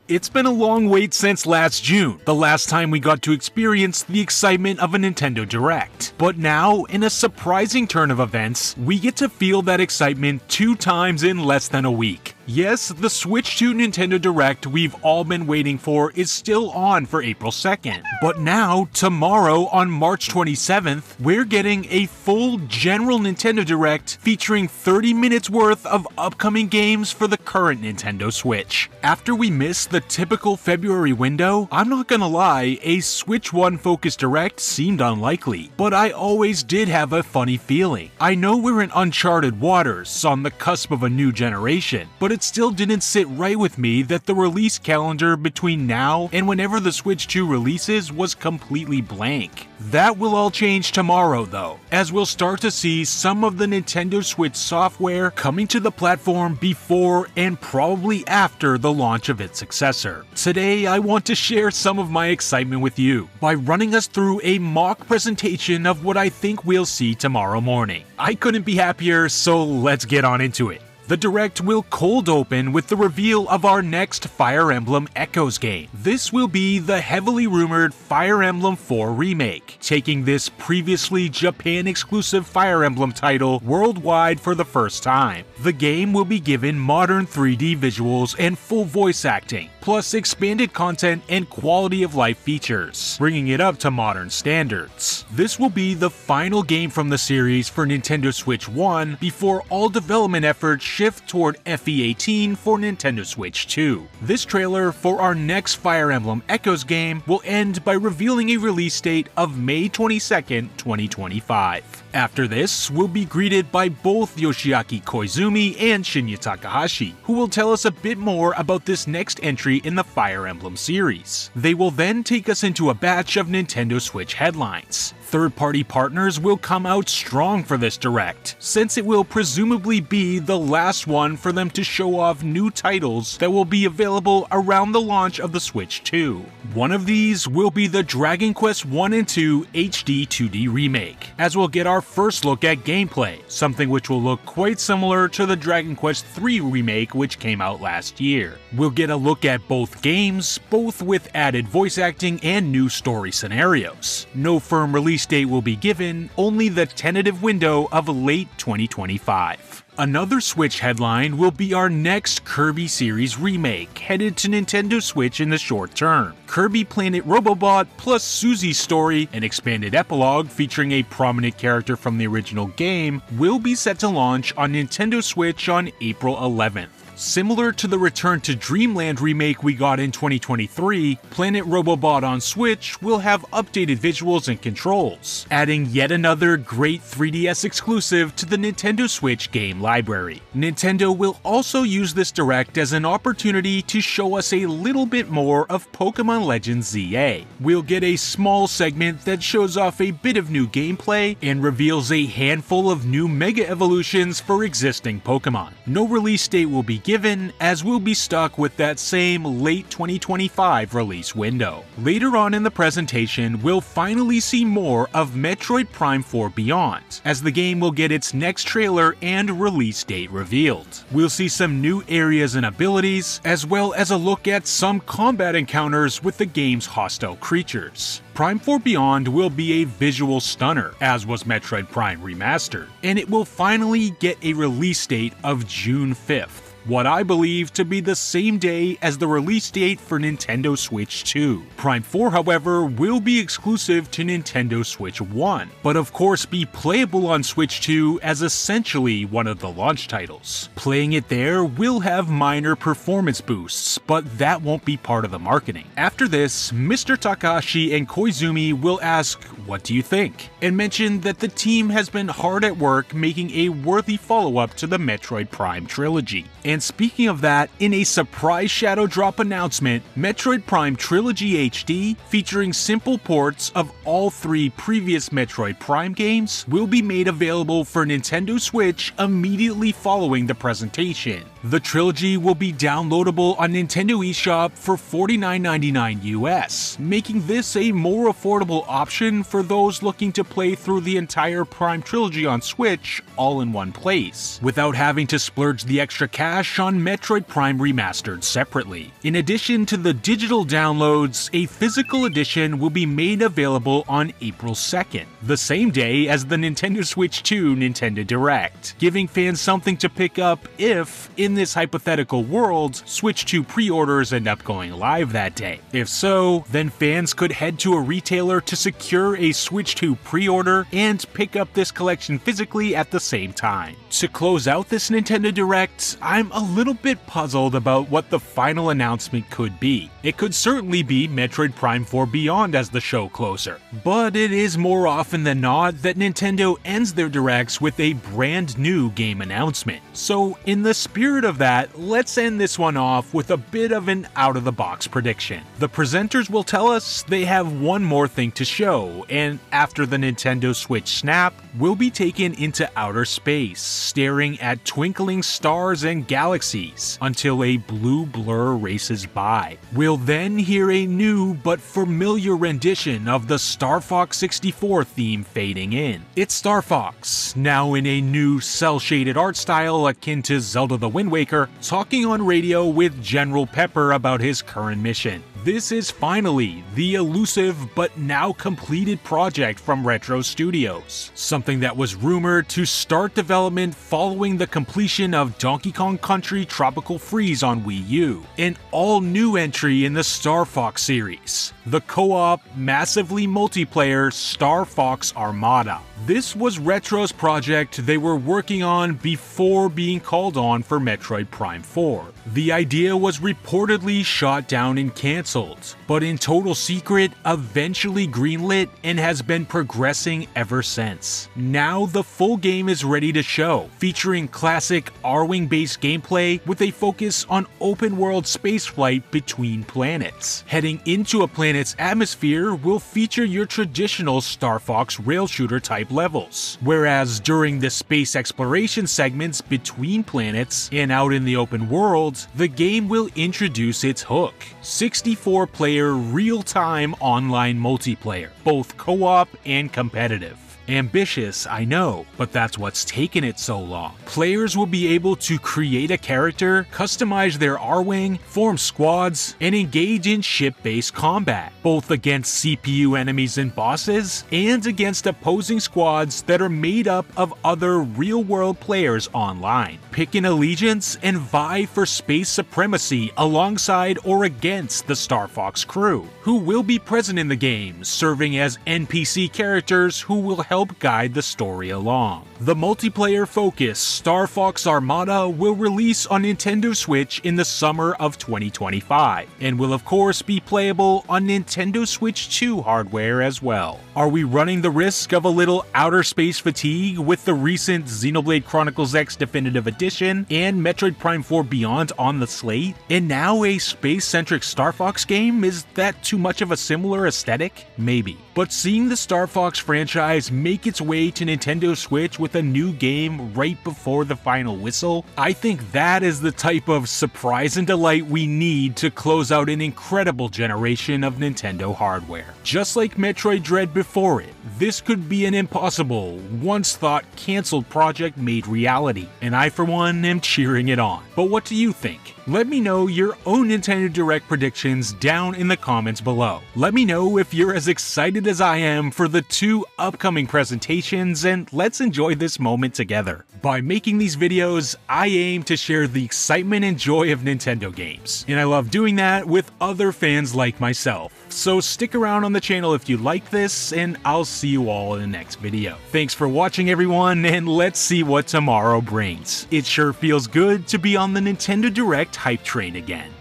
It's been a long wait since last June, the last time we got to experience the excitement of a Nintendo Direct. But now, in a surprising turn of events, we get to feel that excitement 2 times in less than a week. Yes, the Switch 2 Nintendo Direct we've all been waiting for is still on for April 2nd. But now, tomorrow on March 27th, we're getting a full general Nintendo Direct featuring 30 minutes worth of upcoming games for the current Nintendo Switch. After we miss the typical February window, I'm not gonna lie, a Switch 1 focused Direct seemed unlikely, but I always did have a funny feeling. I know we're in uncharted waters, on the cusp of a new generation, but it still didn't sit right with me that the release calendar between now and whenever the Switch 2 releases was completely blank. That will all change tomorrow though, as we'll start to see some of the Nintendo Switch software coming to the platform before and probably after the launch of its successor. Today I want to share some of my excitement with you by running us through a mock presentation of what I think we'll see tomorrow morning. I couldn't be happier, so let's get on into it. The Direct will cold open with the reveal of our next Fire Emblem Echoes game. This will be the heavily rumored Fire Emblem 4 remake, taking this previously Japan-exclusive Fire Emblem title worldwide for the first time. The game will be given modern 3D visuals and full voice acting, plus expanded content and quality of life features, bringing it up to modern standards. This will be the final game from the series for Nintendo Switch 1 before all development efforts shift toward FE18 for Nintendo Switch 2. This trailer for our next Fire Emblem Echoes game will end by revealing a release date of May 22nd, 2025. After this, we'll be greeted by both Yoshiaki Koizumi and Shinya Takahashi, who will tell us a bit more about this next entry in the Fire Emblem series. They will then take us into a batch of Nintendo Switch headlines. Third-party partners will come out strong for this Direct, since it will presumably be the last one for them to show off new titles that will be available around the launch of the Switch 2. One of these will be the Dragon Quest 1 and 2 HD 2D remake, as we'll get our first look at gameplay, something which will look quite similar to the Dragon Quest 3 remake which came out last year. We'll get a look at both games, both with added voice acting and new story scenarios. No firm release date will be given, only the tentative window of late 2025. Another Switch headline will be our next Kirby series remake, headed to Nintendo Switch in the short term. Kirby Planet Robobot plus Susie's story, an expanded epilogue featuring a prominent character from the original game, will be set to launch on Nintendo Switch on April 11th. Similar to the Return to Dreamland remake we got in 2023, Planet Robobot on Switch will have updated visuals and controls, adding yet another great 3DS exclusive to the Nintendo Switch game library. Nintendo will also use this Direct as an opportunity to show us a little bit more of Pokemon Legends ZA. We'll get a small segment that shows off a bit of new gameplay and reveals a handful of new Mega Evolutions for existing Pokemon. No release date will be given, as we'll be stuck with that same late 2025 release window. Later on in the presentation, we'll finally see more of Metroid Prime 4 Beyond, as the game will get its next trailer and release date revealed. We'll see some new areas and abilities, as well as a look at some combat encounters with the game's hostile creatures. Prime 4 Beyond will be a visual stunner, as was Metroid Prime Remastered, and it will finally get a release date of June 5th. What I believe to be the same day as the release date for Nintendo Switch 2. Prime 4, however, will be exclusive to Nintendo Switch 1, but of course be playable on Switch 2 as essentially one of the launch titles. Playing it there will have minor performance boosts, but that won't be part of the marketing. After this, Mr. Takahashi and Koizumi will ask, "What do you think?" and mention that the team has been hard at work making a worthy follow-up to the Metroid Prime trilogy. And speaking of that, in a surprise Shadow Drop announcement, Metroid Prime Trilogy HD, featuring simple ports of all 3 previous Metroid Prime games, will be made available for Nintendo Switch immediately following the presentation. The trilogy will be downloadable on Nintendo eShop for $49.99 US, making this a more affordable option for those looking to play through the entire Prime trilogy on Switch all in one place, without having to splurge the extra cash cash on Metroid Prime Remastered separately. In addition to the digital downloads, a physical edition will be made available on April 2nd, the same day as the Nintendo Switch 2 Nintendo Direct, giving fans something to pick up if, in this hypothetical world, Switch 2 pre-orders end up going live that day. If so, then fans could head to a retailer to secure a Switch 2 pre-order and pick up this collection physically at the same time. To close out this Nintendo Direct, I'm a little bit puzzled about what the final announcement could be. It could certainly be Metroid Prime 4 Beyond as the show closer, but it is more often than not that Nintendo ends their Directs with a brand new game announcement. So in the spirit of that, let's end this one off with a bit of an out-of-the-box prediction. The presenters will tell us they have one more thing to show, and after the Nintendo Switch snap, we'll be taken into outer space, staring at twinkling stars and galaxies until a blue blur races by. We'll then hear a new but familiar rendition of the Star Fox 64 theme fading in. It's Star Fox, now in a new cel-shaded art style akin to Zelda the Wind Waker, talking on radio with General Pepper about his current mission. This is finally the elusive but now completed project from Retro Studios, something that was rumored to start development following the completion of Donkey Kong Country Tropical Freeze on Wii U, an all-new entry in the Star Fox series, the co-op, massively multiplayer Star Fox Armada. This was Retro's project they were working on before being called on for Metroid Prime 4. The idea was reportedly shot down and cancelled, but in total secret, eventually greenlit and has been progressing ever since. Now the full game is ready to show, featuring classic Arwing based gameplay with a focus on open world spaceflight between planets. Heading into a planet's atmosphere will feature your traditional Star Fox rail shooter type levels, whereas during the space exploration segments between planets and out in the open world, the game will introduce its hook: 64-player real-time online multiplayer, both co-op and competitive. Ambitious, I know, but that's what's taken it so long. Players will be able to create a character, customize their Arwing, form squads, and engage in ship-based combat, both against CPU enemies and bosses, and against opposing squads that are made up of other real-world players online. Pick an allegiance and vie for space supremacy alongside or against the Star Fox crew, who will be present in the game, serving as NPC characters who will help guide the story along. The multiplayer-focused Star Fox Armada will release on Nintendo Switch in the summer of 2025, and will of course be playable on Nintendo Switch 2 hardware as well. Are we running the risk of a little outer space fatigue with the recent Xenoblade Chronicles X Definitive Edition and Metroid Prime 4 Beyond on the slate? And now a space-centric Star Fox game? Is that too much of a similar aesthetic? Maybe. But seeing the Star Fox franchise make its way to Nintendo Switch with a new game right before the final whistle, I think that is the type of surprise and delight we need to close out an incredible generation of Nintendo hardware. Just like Metroid Dread before it, this could be an impossible, once thought cancelled project made reality, and I for one am cheering it on. But what do you think? Let me know your own Nintendo Direct predictions down in the comments below. Let me know if you're as excited as I am for the two upcoming presentations, and let's enjoy this moment together. By making these videos, I aim to share the excitement and joy of Nintendo games, and I love doing that with other fans like myself. So stick around on the channel if you like this, and I'll see you all in the next video. Thanks for watching everyone, and let's see what tomorrow brings. It sure feels good to be on the Nintendo Direct hype train again.